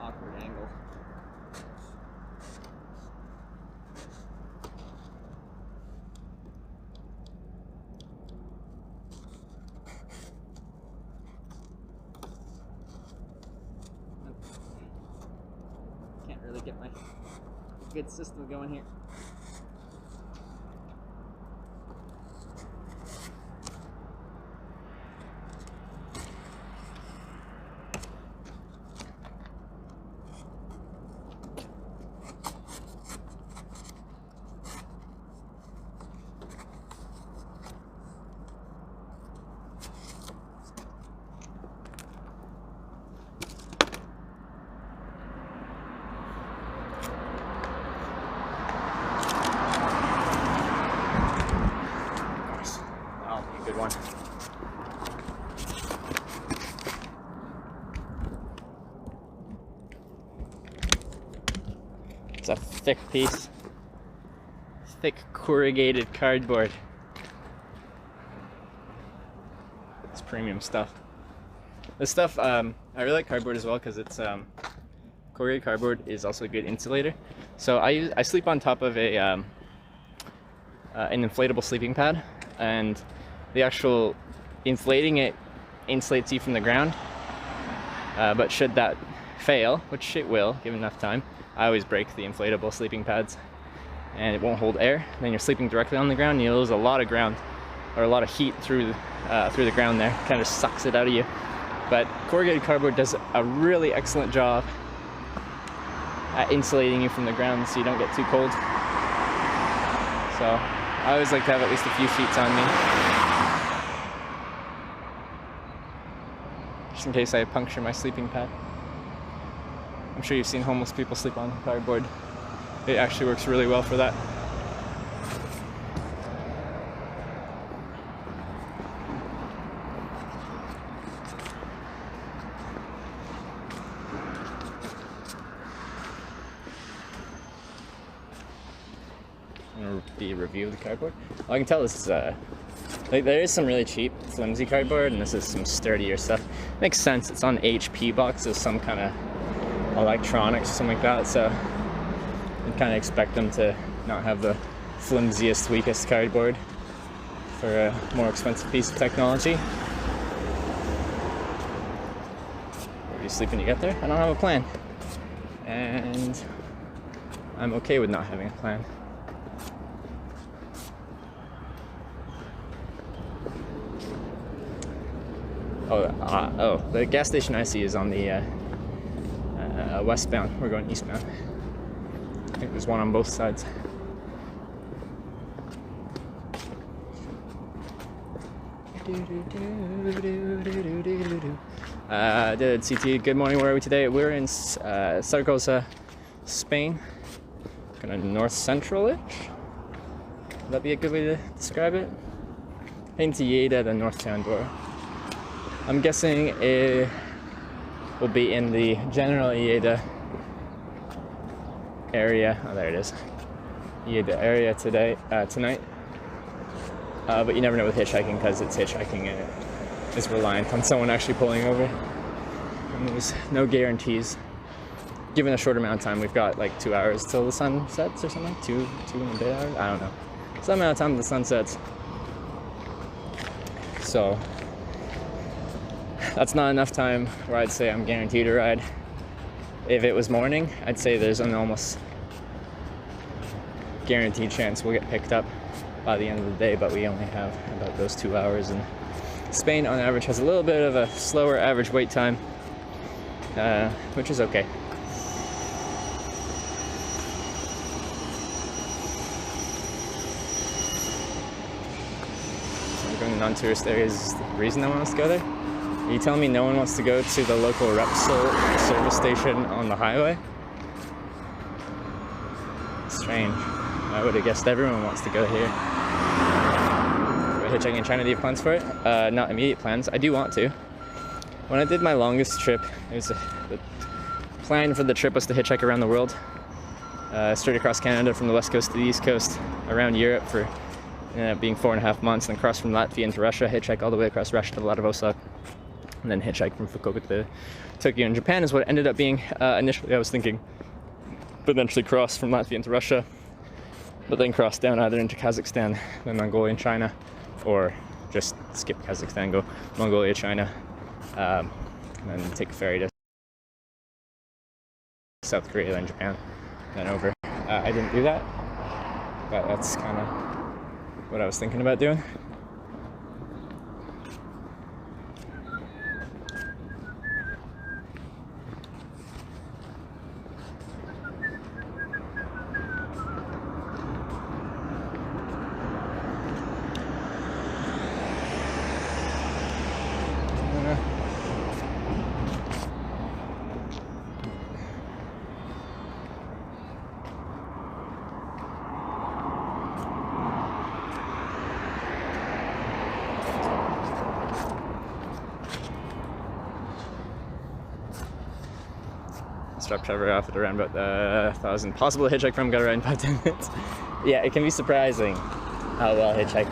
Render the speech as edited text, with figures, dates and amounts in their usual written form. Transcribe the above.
awkward angle. Can't really get my good system going here. Good one. It's a thick piece. Thick corrugated cardboard. It's premium stuff. This stuff, I really like cardboard as well because it's corrugated cardboard is also a good insulator. So I sleep on top of a an inflatable sleeping pad, and the actual inflating it insulates you from the ground, but should that fail, which it will given enough time, I always break the inflatable sleeping pads and it won't hold air. Then you're sleeping directly on the ground and you lose a lot of ground or a lot of heat through the ground there. Kind of sucks it out of you. But corrugated cardboard does a really excellent job at insulating you from the ground so you don't get too cold. So I always like to have at least a few sheets on me, just in case I puncture my sleeping pad. I'm sure you've seen homeless people sleep on cardboard. It actually works really well for that. I'm gonna do a review of the cardboard. Well, I can tell this is like, there is some really cheap, flimsy cardboard, and this is some sturdier stuff. Makes sense. It's on HP box, so some kind of electronics or something like that. So you kind of expect them to not have the flimsiest, weakest cardboard for a more expensive piece of technology. Where do you sleep when you get there? I don't have a plan, and I'm okay with not having a plan. Oh, the gas station I see is on the westbound. We're going eastbound. I think there's one on both sides. Did CT, good morning, where are we today? We're in Zaragoza, Spain. Kind of north central-ish. Would that be a good way to describe it? Heading to Lleida, the north town door. I'm guessing it will be in the general Lleida area. Oh, there it is. Lleida area tonight. But you never know with hitchhiking because it's hitchhiking and it is reliant on someone actually pulling over. And there's no guarantees. Given a short amount of time, we've got like 2 hours till the sun sets or something. Two and a bit hours? I don't know. Some amount of time till the sun sets. So that's not enough time where I'd say I'm guaranteed a ride. If it was morning, I'd say there's an almost guaranteed chance we'll get picked up by the end of the day, but we only have about those 2 hours. And Spain, on average, has a little bit of a slower average wait time, which is okay. Going to non-tourist areas is the reason no one wants to go there. Are you telling me no one wants to go to the local Repsol service station on the highway? Strange. I would have guessed everyone wants to go here. Hitchhiking in China, do you have plans for it? Not immediate plans. I do want to. When I did my longest trip, the plan for the trip was to hitchhike around the world. Straight across Canada from the west coast to the east coast, around Europe for being 4.5 months, and then cross from Latvia into Russia, hitchhike all the way across Russia to Vladivostok. and then hitchhike from Fukuoka to Tokyo in Japan is what it ended up being. Initially I was thinking potentially cross from Latvia into Russia, but then cross down either into Kazakhstan, then Mongolia and China, or just skip Kazakhstan, go Mongolia, China, and then take a ferry to South Korea, then Japan, then over. I didn't do that, but that's kind of what I was thinking about doing. Dropped Trevor off at around about 1,000. Possible to hitchhike from, got around 5-10 minutes. Yeah, it can be surprising how well hitchhikers